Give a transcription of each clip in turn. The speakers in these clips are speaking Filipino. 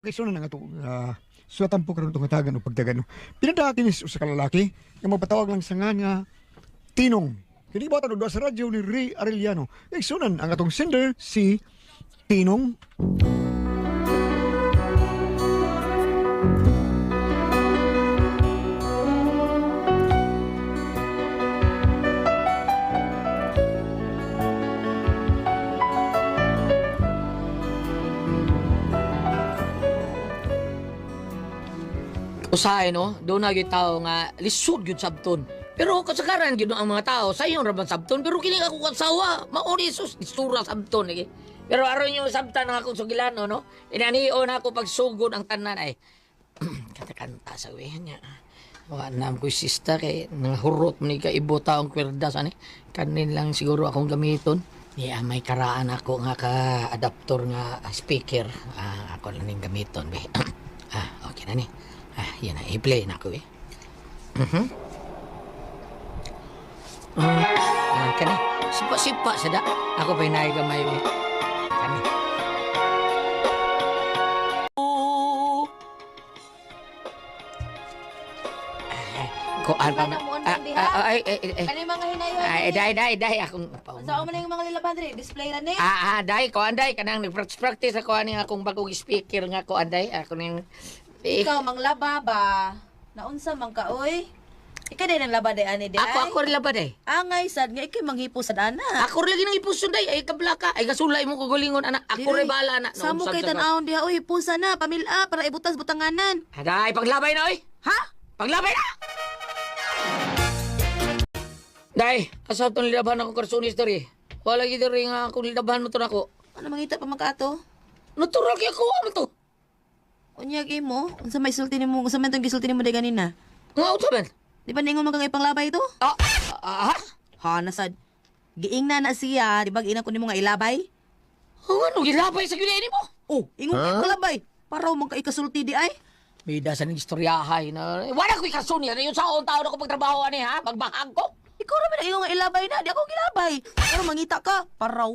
Kaysa na nga ito, suwatan po karon itong hatagan o pagdagan. Pinadakinis sa kalalaki, nga magpatawag lang sa nga Tinong. Hindi ba tanong sa radyo ni Ray Arellano. Kaysunan ang atong sender, si Tinong. Usahay no, doon na yung tao nga lisod yun sabton. Pero kasagaran yun ang mga tao, sa iyong raban sabton. Pero kini ako kasawa, mauni sus, istura sabton. Eh. Pero aron yung sabtan ng akong sugilano, no? Inaniyo na ako pagsugod ang tanan ay. Kanta-kanta sa wihan niya. Wanam ko sista kay nahurot mo ni kaibo taong kwerdas ani. Kanin lang siguro akong gamiton. Niya may karaan ako nga ka-adaptor nga speaker. Ako lang ning gamiton be. Okay na ni. Yan na, i-play na ako eh. Kani, sipa-sipa sada. Ako pa inay gamay eh. Kani. Kuan pa na. Ano yung mga hinayon? Day, akong... Saan mo na yung mga lilaban rin? Display na ni? Day, kuan day. Kanang nag-practice ako ani akong bagong speaker nga kuan day. Ako ning... Ikaw, mang laba ba? Naunsa mang ka, oy? Ika din ang laba day, ani, day? Ako rin labad eh. Angay, sad nga, ikay manghipo sa dana. Ako rin lagi nang ipuson day. Ay kablaka. Ay kasulay mo kugulingon anak. Ako rin bala na. Samo kay tanawon diha, oy, hipusa na, pamilya, para ibutas butanganan. Day, paglabay na oy. Ha? Paglabay na! Day, asa itong lilaban ako karson history. Wala gito rin nga akong lilaban mo to na ako. Ano mangita pa magkaato? Natural kaya ko, ano to? Unyagi mo? Unsa may sulti nimo? Unsa man tong gisulti nimo day ganina? Nga, ito man. Di ba ningon magangay panglabay ito? Ha, nasad. Giing na siya, di ba giina ko nimo nga ilabay? Ano, gilabay sa gilini mo? Oh, ingon ka panglabay. Para man ka ikasulti di ay. Bida sa istoryahay na... Wala ko ikasun yan. Yung saon taon ako pagtrabaho ani ha? Magbahag ko. Ikaw naman na ingon nga ilabay na, di ako gilabay. Pero mangita ka, paraw.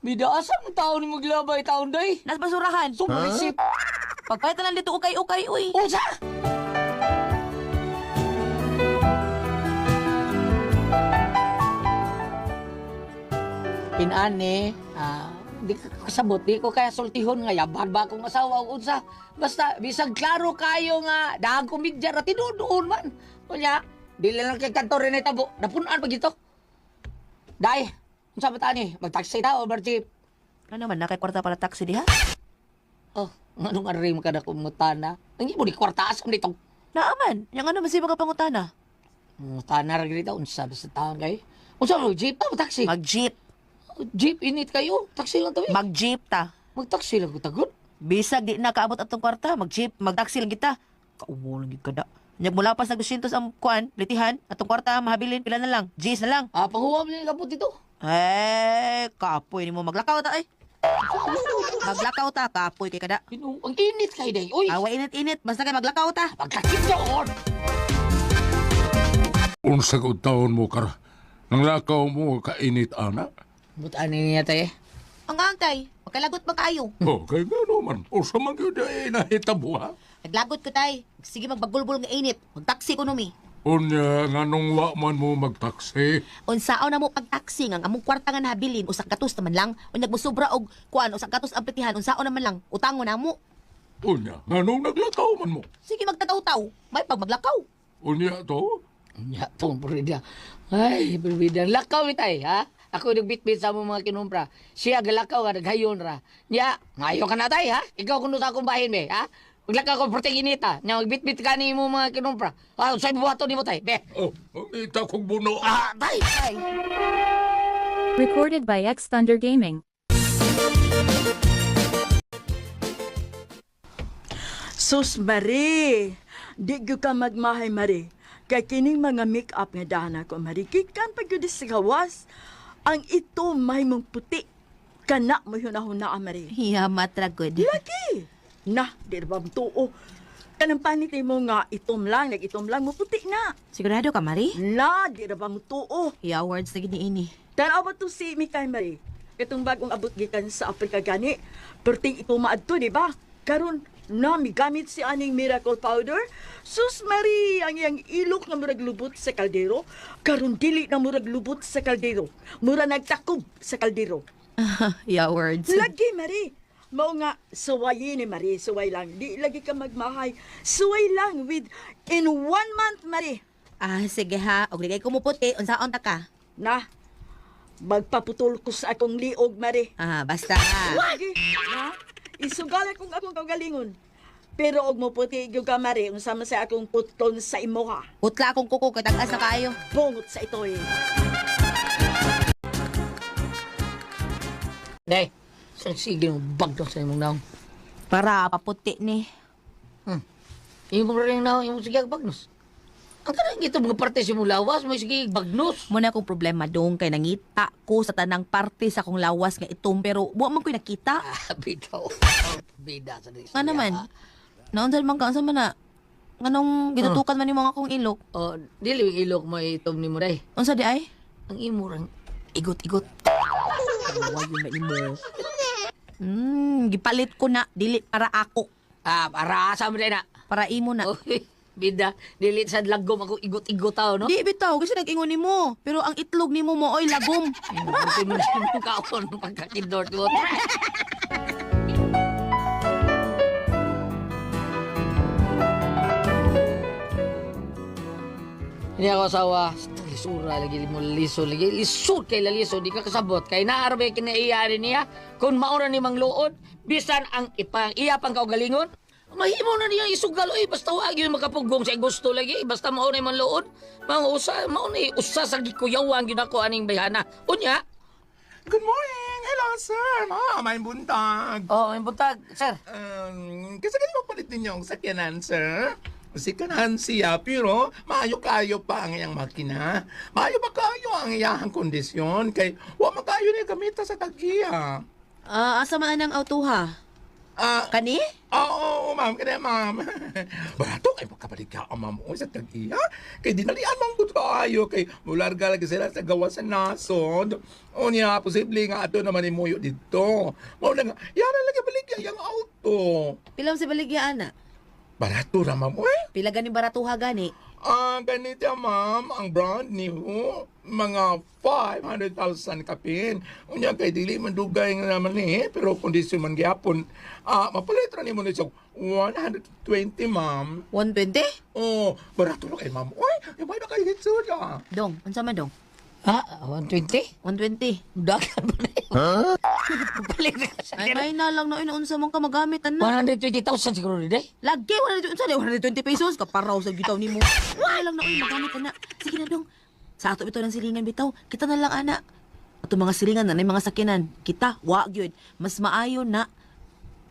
Bida, asang taon ni maglabay taon day? Nas basurahan. Sumarisip. Pagpalitan lang dito ukay-ukay, uy. Unsa? Pinane, di ka kasabot, di ko kaya sultihon nga yabag ba akong asawa o unsa. Basta, bisag klaro kayo nga, dahang komedya na tinudoon man. Kunya, di lang kay kantor rin ay tabo, napunaan pa gito. Day, unsa ba tani? Mag-taxi ta o bar-jeep? Ano man, nakay kwarta para taxi di ha? Oh, anong arim ka na kumutana? Nangi mo di kwarta asam dito. Naaman, yung ano masibag ka pangutana? Mutana rin dito, unsa ba sa taon kayo? Unsa mo, jeep ta o taxi? Mag-jeep. Jeep, init kayo. Taxi lang tabi. Mag-jeep ta. Mag-taxi lang ko tagot. Bisag di na kaabot atong kwarta, mag-jeep, mag-taxi lang kita. Kaumo lang gid kada. Nyag mula pa sa 200 ang kuan, litihan, atong kwarta mahabilin pila na lang. G's na lang. Panghuwam niya yung kapot dito. Kapoy ni mo maglakaw ta ay. Maglakaw ta, kapoy kay kada. Ang init kayo day. Uy, Awa init-init, basta kay maglakaw ta. pagkakit doon. Unsa ko taon mo kar? Nang lakaw mo kainit ana? Butaan niya tayo. Ang antay, magkalagot ba kayo? Okay nga naman. Unsa man gyud ay nahitabo ha? Naglagot ko tay. Sige magbagulbol nga init. Mag-taxi ko numi. Unya nga nung wa man mo magtaksi. Unsaon na mo pag-taxi nga among kwarta nga nabilin usak katos naman lang. Unyag mo sobra og kuan usak katos ang plitihan unsaon naman lang. Utangon na mo. Unya nga nung naglakaw man mo. Sige magtataw-taw. May pag maglakaw. Unya to? Nya, pong purida. Ay, purida. Lakaw ni tay, ha? Ako nagbitbit sa mga kinumpra. Siya galakaw nga, naghayon ra. Nya, ngayon ka na tay, ha? Ikaw kuno sa akong bahin, be, ha? Maglakaw ko proteginita. Nya, magbitbit ka ni mo mga kinumpra. Sa'y buhato ni mo tay, be. Oh, ita kong buno. Tay! Recorded by X Thunder Gaming. Sus, Marie! Di gyud ka magmahay, Marie. Kay kining mga make-up nga dana ko, Marie. Kikan pa gyud sa gawas. Ang ito may mong puti. Kana mo hunahuna, Marie. Yamat ra good. Lagi! Na, di ba tuo? Kanang panit mo nga itom lang, nag-itom lang mo puti na. Sigurado ka, Mari? Na, di ba mo tuo? Yeah, words na gini ini. Tanaw ba to si Mikay, Marie? Itong bagong abot gikan sa Afrika gani. Perting ito maadto, di ba? Karon na migamit si aning miracle powder. Sus Marie, ang iyang ilok nga murag lubot sa kaldero, karon dili na murag lubot sa kaldero. Mura nagtakob sa kaldero. Yeah, words. Lagi, Marie. Mao nga, suwayin ni Marie, suway lang. Di lagi ka magmahay. Suway lang with in 1 month, Marie. Sige ha. Og ligay ko mo puti. Unsaon ta ka? Na, magpaputol ko sa akong liog, Marie. Basta ha. Lagi, ha? Isugal akong kagalingon. Pero og mo puti gyud ka, Marie, unsa man sa akong putlon sa imo, ha? Utla akong kuko kay tag-as na kaayo. Bungot sa ito, eh. Day, sige mo bagdo sa imong naong. Para paputi ni. Imong rin naong, imong sige bagnos. Ang kanang ito mga parte sa imong lawas, may sige bagnos. Muna akong problema dong kay nangita ko sa tanang parte sa akong lawas nga itom pero buwa man ko'y nakita. Bitaw. Bida sa dis. Nga naman. Naunsan man ka, unsa man na? Nganong gitutukan man ni mga akong ilok? Oh, dili yung ilok mo itom ni mo day. Unsa di ay? Ang imo rang igot-igot. Wag yun na imo. Gipalit ko na dili para ako, Para asa mo day na. para imo na. Oy, bida, dili sa lagom ako igot-igot tao, no? Di bitaw kasi nag-ingon nimo, pero ang itlog nimo mo oy lagom. Hindi mo na kaon pagkakindor ko. Hindi ako asawa. Lisura lagi mo liso lagi. Lisod kay laliso di ka kasabot kay naarbe kinaiyarin niya kung maura ni mang luod bisan ang ipang iya pang kaugalingon. Mahimo na niya isugal oy basta wag yun makapugong sa gusto lagi basta mao na man luod. Mga usa mao ni usa sa gikuyawan gyud ako aning bayhana. Unya. Good morning! Hello, sir! May buntag. Oh, may buntag, sir. Kasi ganyan mapalit ninyo ang sakyanan, sir. Sikanan siya, pero maayo kayo pa ang iyang makina. Maayo pa kayo ang iyang kondisyon. Kay, wa makayo niya gamita sa tagiya. Asa man ang autoha? Kani? Oo, ma'am. Kaya, ma'am. Barato, ay magkabalik ka, ma'am. O, sa tagiya. Kay, dinalian mong good kayo. Kay, mularga lagi sila sa gawa sa nasod. O niya, posible nga ato naman imuyo dito. Mo na nga, yara lagi balik yung auto. Pilam si baligya ana. Barato ra, ma'am. Uy, Pila gani baratuha gani? ganito, ma'am. Ang brand new, mga 500,000 kapin. Unya kay dili man dugay nga naman pero kondisyon man gyapon. Mapalit ra nimo nito 120, ma'am. 120? Oh, barato ra kay ma'am. Uy, ibay na kay hitsud Dong, unsa man dong? 120? 120. Dagan ba na yun? Balik na ka sa Ay may na lang na unsa man ka magamit ana. 120,000 siguro ni day. Lagi 120 pesos kaparaw sa gitaw nimo. Wala lang na magamit ana. Sige na dong. Sa ato ito ng silingan bitaw. Kita na lang ana. Ato mga silingan na mga sakinan. Kita wa gyud. Mas maayo na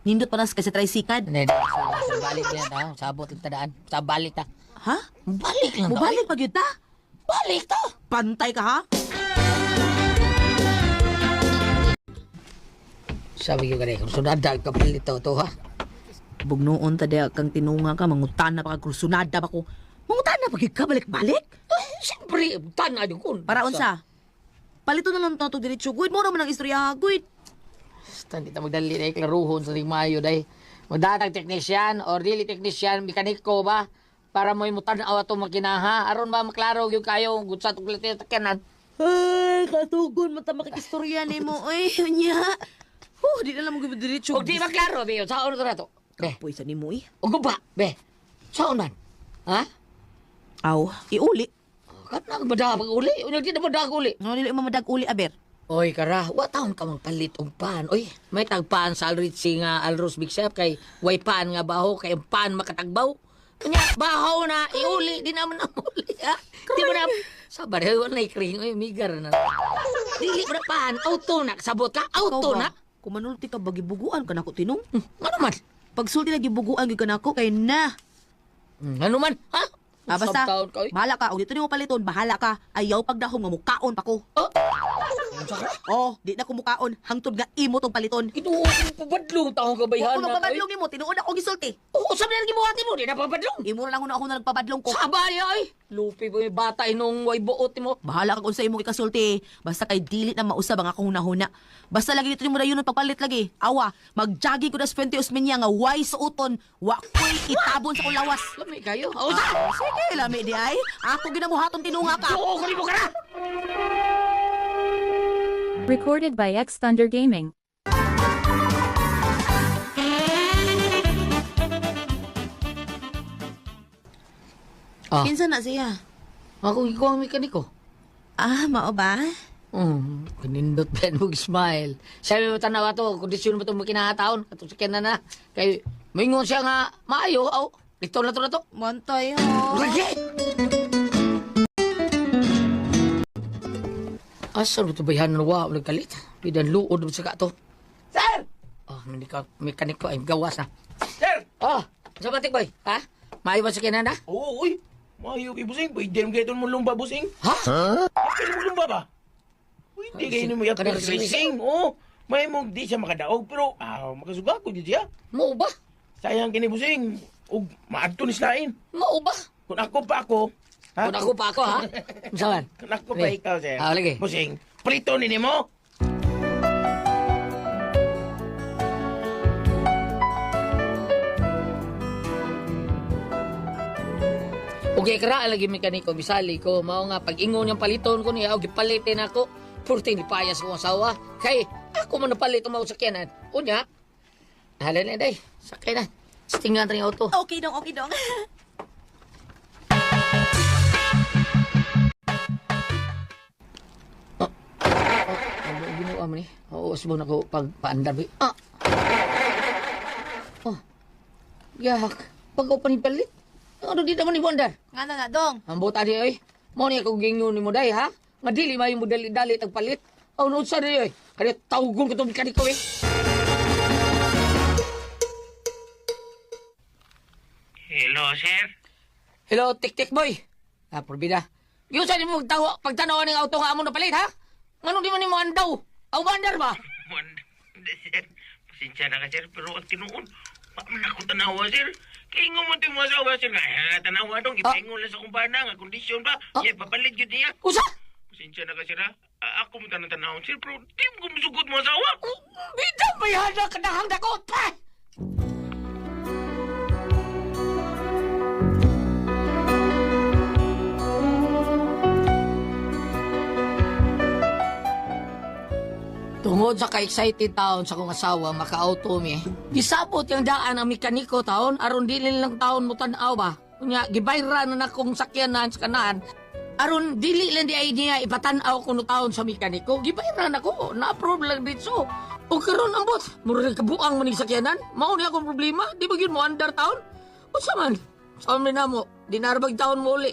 nindot pa nas kasi tricycle. Hindi, sa balik na na. Sabot ang tadaan. Sa balik ta. Ha? Balik lang ta. Mubalik pa gyud ta? Balik ta. Pantay ka ha? Sabi ko kanina, kung sunada ka palit to ha. Bugnoon ta dia kang tinunga ka mangutana pa ka kursunada pa ko. Mangutana pa gyud ka balik-balik. Siyempre, tana yung kun. Para unsa? Palito na lang to diretso gud mo naman ang istorya gud. Basta hindi ta magdali na iklaruhon sa ring mayo day. Magdatag technician or dili technician, mekaniko ba? Para mo imutanaw ato makinaha. Aron ba maklaro yung kayo gutsa tong takyanan. Ay, katugon mata makikistorya nimo. Oy, nya. Di na lang mo gud diretso. O di maklaro, be. Saan to na to? Be. Kapoy sa nimo eh. O ba? Be. Saan man? Ha? Aw, iuli. Kat na madag uli. Unya di na madag uli. Ano dili mamadag uli aber? Oy, kara, wa taon ka mang palit og pan. Oy, may tagpan sa Alritzi nga Alros Big Chef kay way pan nga baho kay ang pan makatagbaw. Kanya, baho na, iuli, di naman na muli, ha? Di mo na, sabar, wala ikring, oy, migar na. Dili mo na pan, auto na, sabot ka, auto na. Kumanulti ka bagi buguan ka nako tinong. Ano man? Pag sulti lagi buguan gyud ka nako kay na. Ano man, ha? Basta, Sabtaon ka, oy. bahala ka. O dito nimo paliton, bahala ka. Ayaw pagdahong nga mukaon pa ko. Oh, di na kumukaon. Hangtod nga imo tong paliton. Ito, pabadlong taong kabayhan Kung magpabadlong nimo, tinuod ako gisulti. Oo, sabi na gibuhati mo, di na pabadlong. Imo na lang una ako na nagpabadlong ko. Sabay ay. Lupi po yung bata inong way buot mo. Bahala ka kung sa imong ikasulti. Basta kay dili na mausab ang akong hunahuna. Basta lagi dito mo na yun ang pagpalit lagi. Awa, mag-jogging ko na sa Fuente Osmeña nga way suoton. Wa ko'y itabon sa kong lawas. Lami kayo. Oo, sa. Sige, lami di ay. Ako ginamuhaton tinunga ka. Oo, kali mo ka na. Recorded by X Thunder Gaming. Ah, Kinsa na siya? ako ikaw ang mekaniko. Ah, mao ba? Kanindot pa mo smile. Sabi mo tanaw ato, kondisyon mo itong makinahataon. Katong sakyan na. Kay, mingon siya nga, maayo. Aw, ito na to. Montay ho. Lagi! Asa mo ito bayhan na wa, nagkalit. Pidan luod mo sa kato. Sir! Oh, mekaniko ay gawas na. Sir! Oh, sa batik boy, ha? Maayo ba sakyan na? Oo, uy. Mayo kay busing. Pwede naman kayo mo lumba, busing. Ha? Pwede mo lumba ba? Pwede kayo mo yung Kanang racing. Oo. May mong di siya makadaog, pero makasuga ko di siya. Mo ba? Sayang kini busing. Ug maadto ni slain. Mo ba? Kung ako pa ako, ha? Kung ako pa ako, ha? Saan? Kung ako pa ikaw, sir. Ah, lagi. Busing, prito ni mo. Okay, kara lagi mekaniko bisali ko. Mao nga pag-ingon yung paliton ko niya, og gipalitin ako. Purti ni payas ko asawa. Kay ako man napalit ang mga sakyanan. Unya. Hala na day. Sakay na. Tingnan rin auto. Okay dong, okay dong. Ano ginawa mo ni? Oo, subong ako pagpaandar. Ah! Oh. Yak. Pag ako panipalit. Ano di naman ni Bondar? Nga na dong. Ang buta di ay. Mo ni ako gingon ni mo day ha? Nga dili may mo dali tagpalit. Aw no sa di ay. Kaya tawgon ko tong mekaniko eh. Hello, sir. Hello, tik-tik boy. Ah, porbida. Yung sa mo pagtanaw ng auto nga amo na palit ha? Ngano di man ni mo andaw? Aw bandar ba? Sir, pasensya na ka, sir, pero ang tinuon, paman ako tanawa, sir. Kaya nga mo ito mo asawa, sir, nga tanawa dong, ipaingon lang sa kumpana, nga kondisyon ba? Yeah, papalit yun niya. Usa? Pasensya na ka, sir, ha? Ako mo tanong, sir, pero di mo kumusugot mo asawa. Bida may handa ka na hang dakot pa! Tungod sa ka-excited taon sa kong asawa, maka-auto mi. Gisabot yung daan ang mekaniko taon, aron dili lang taon mo tanaw ba? Kunya, gibayra na akong sakyanan sa kanan. Aron dili lang di ay niya ipatanaw ko no taon sa mekaniko. Gibayra na ko, na-approve lang dito. O karon ambot, mura kabuang man yung sakyanan. Mao ni akong problema, di ba yun mo andar taon? O saman, saan na mo, di narabag taon mo uli.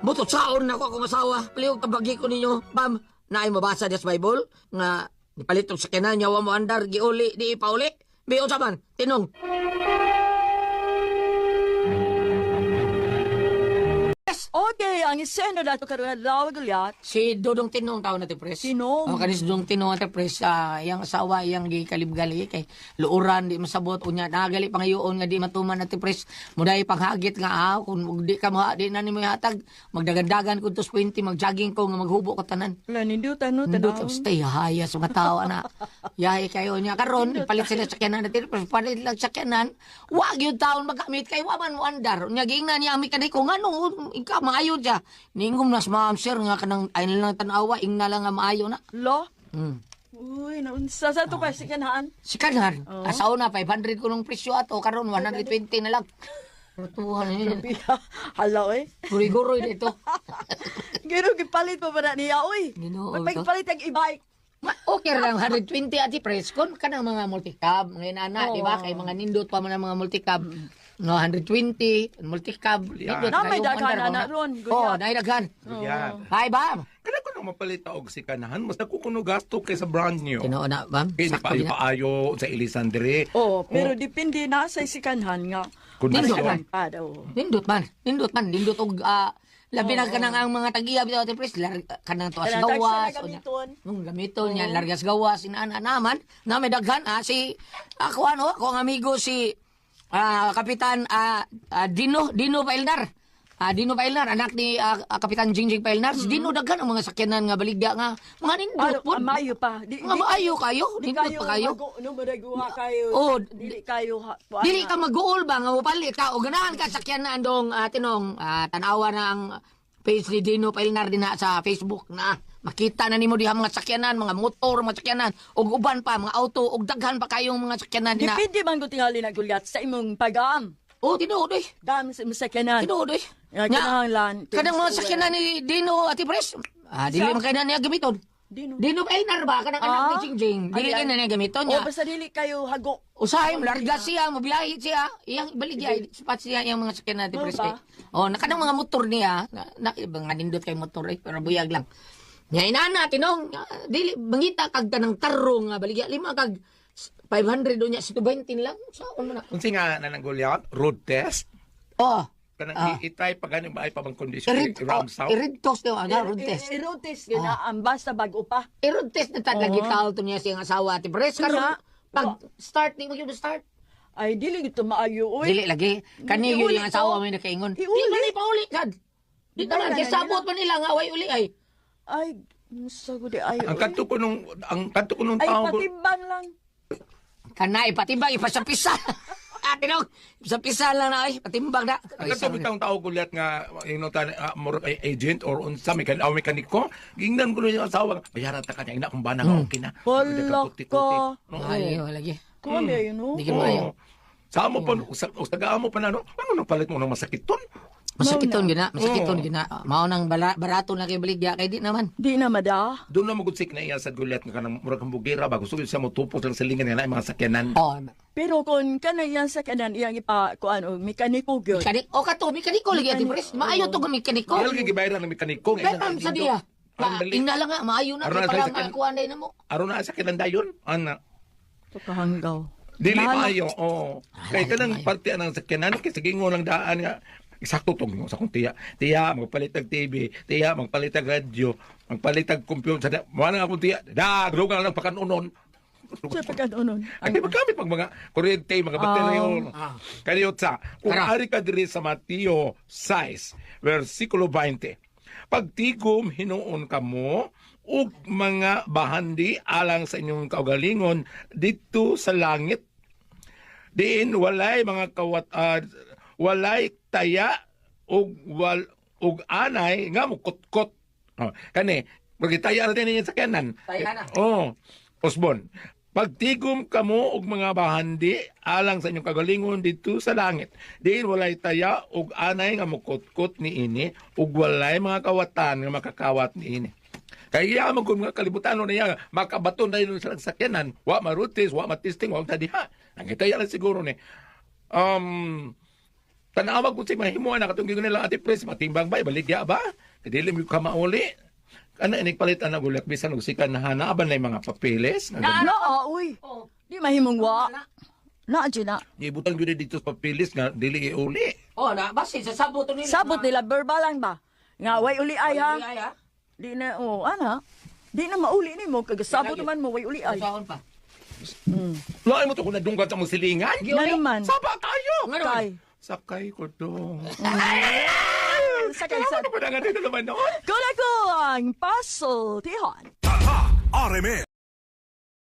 Buto saon na ako akong asawa, palihog tabagi ko ninyo, ma'am. Naay mabasa des Bible nga nipalit og sakyanan niya wa mo andar giuli di ipauli. Biyo saman, tinong. Okay, ang isena dato karon lawag ulyat. Si Dodong Tinong tao na ti pres. Tinong? O kanis Dodong Tinong na ti pres, iyang asawa iyang gikalibgali kay luuran di masabot unya nagali pangayoon nga di matuman na ti pres. Muday panghagit nga kung di ka di na nimo hatag magdagandagan kun tos 20 magjogging ko nga maghubo ko tanan. Wala nindutan no Nindot tanaw. ang stay haya sa mga tao ana. Yahay kayo niya karon ipalit sila sakyanan natin pero palit lang sakyanan. Wa gyud taon magamit kay wa man mo andar. Unya giingnan niya ang mekaniko ngano ikaw maayo siya. Ningom nas ma'am sir nga kanang ay lang tanawa ingna lang nga maayo na. Lo? Hmm. Uy, naunsa sa to pa si kanahan. Si Kanhar, asaw na 500 ko nung presyo ato karon 120 na lang. Tuhan ni. Hala oy. Guri-guri dito. Gino gipalit pa ba na niya oy? Ginoo May to. pagipalit ang e-bike. Okay lang 120 ati press kon kanang mga multicab ngayon ana di ba kay mga nindot pa man ang mga multicab. No 120 multicab. Nindot Na may kayo, daghan andar, na no? ron. Oh, naidaghan. Yan. Hi, bam. Kaya ko na mapalit og si kanahan, mas nakukuno gasto kaysa brand new. Tinoo na, bam. Kaya Sakto din na. paayo sa Elisandre. Oh, pero depende na sa sikanhan nga. Kondisyon. Nindot man. Pa daw. Nindot man. Nindot og Labi na kanang ang mga tag-iya bitaw ati pres, kanang tuas Kanang gawas. tagsa na gamiton. Gamiton niya, largas gawas, inaana naman, na may daghan, si, ako ang amigo si, Kapitan, Dino Pailnar. Dino Pailnar, anak ni Kapitan Jingjing Pailnar. Si Dino daghan ang mga sakyanan nga baligya nga, mga nindot po. Maayo pa. Mga maayo kayo, Di nindot kayo pa kayo. madaguha kayo. Oh, Dili kayo. Dili ka mag-uol ba nga mupalit ka o ganahan ka sakyan na andong tinong tanawa na ang page ni Dino Pailnar din na sa Facebook na makita na nimo diha mga sakyanan, mga motor, mga sakyanan og uban pa mga auto og daghan pa kayong mga sakyanan din na. Dipindi man ko tingali na gulyat sa imong pag-aam. Oh, tinuod oy. Dam sa imong sakyanan. Tinuod oy. Nga kinahanglan. Kadang mga sakyanan ni Dino Ati Pres. Dili man kainan niya gamiton. Dino Pailnar ba kanang anak ni Jingjing. Dili kainan niya gamiton niya. O basta dili kayo hago. Usahay mo, larga siya, mabiyahe siya. Iyang baligya, sapat siya yung mga sakyan natin, Oo Pres. ba? Nakadang mga motor niya, nga nindot kay motor pero buyag lang. Nga inana, tinong, dili, mangita kag ka ng tarong, baligya, 5 kag 500 doon niya, 20 lang. Saan mo na? Unsi nga na nanggulyat, road test. Oh, Kanang i-try pa ganing ba ay pa bang kondisyon around south. i-read test daw, road test. I-road test yun na, ang basta bago pa. I-road test na lagi tao to niya siyang asawa, ati Pres. Karon, pag start, di mo yun start. Ay, dili ito maayo. Uy. Dili lagi. Kani yun Iuli yung asawa to. may nakaingon. Di Iuli. man ipauli, sad. Di naman, Ay, sabot pa nila nga, way uli ay. Ay, musta ko di ay. Ang kanto ko nung Ay, tao ko. patimbang lang. Kanay, patimbang, ipasapisa. Tinong, ipasapisa lang na, ay, patimbang na. Ang kanto bitang tao ko lihat nga inutan more agent or unsa mekaniko. Gingnan ko yung asawa. Bayaran ta kanya ina kung bana nga okay na. Hala ka. Ay, wala lagi. Kuha ba yun, no? Di ka maayo. Sa mo pa, usagaan mo pa na, no? Ano nang palit mo ng masakit ton? Masakiton gina, masakiton gina. Mao nang barato na kay baligya, kay di naman. Di na mada. Doon na magudsik na iya sa gulat nga kanang murag kang bugira ba gusto siya mo tupos lang sa lingan nga na mga sakyanan. Oh, Pero kung kanang sa kanan iyang ipa, kuan o, mekaniko gyud. o kato, mekaniko lagi ati Pres. Maayo to ga mekaniko. Kaya lagi gibayaran ng mekaniko. Betam sa diya. Ina lang nga, maayo na, Aron na kay sa parang sakyan. kuanday na mo. Aron na sa sakyanan dayon. Ana. Pakahanggaw. Dili Bahala. maayo. Oh. Kay kanang parte ng sakyanan kay sige ngo lang daan nga eksakto tong sa kung tiya. Tiya magpalit og TV, tiya magpalit og radyo, magpalit og computer. Mo na akong tiya. Drugan lang pakanunon. Sa pagkanunon. Ang di magamit pag mga kuryente, mga bateryo. Kaniyot sa, kung Tara. ari ka diri sa Mateo 6, versikulo 20, pagtigom hinuon ka mo, ug mga bahandi alang sa inyong kaugalingon dito sa langit. Diin walay mga walay taya ug anay nga mukutkot. Kani, magitaya na din sa kanan. Taya na. Oh, Osbon. Pagtigom kamo og mga bahandi alang sa inyong kagalingon dito sa langit. Diin walay taya ug anay nga mukutkot ni ini ug walay mga kawatan nga makakawat ni ini. Kaya man kung mga kalibutan na niya, makabaton na yun sa sakyanan, wa marutis, wa matisting, wa tadiha. Ang itaya lang siguro ni. Tanawag ko si mahimuan na katong gigon nila ati Pres, matimbang ba, baligya ba? Kadili mo ka mauli. Ano inig palitan na gulat, bisan og sikan na hanaaban na yung mga papeles. Na, uy. Di mahimong wa. Na, na. Ibutan ko dito sa papeles nga, dili iuli. Oh, na basi sa sabot to nila. Sabot nila, verbal lang ba? Nga, way uli ay ha. Ay, ha? Di na, ana. Di na mauli ni mo. Kagasabot Lagi. naman mo, way uli ay. Saan pa? Lain mo to kung nadunggan sa mong silingan. Na naman. Saba tayo! Kay. Sakay ko dong. Sakay sa... Ano pa na nga dito naman noon? Kula ko ang puzzle, Tihon. Tata RMN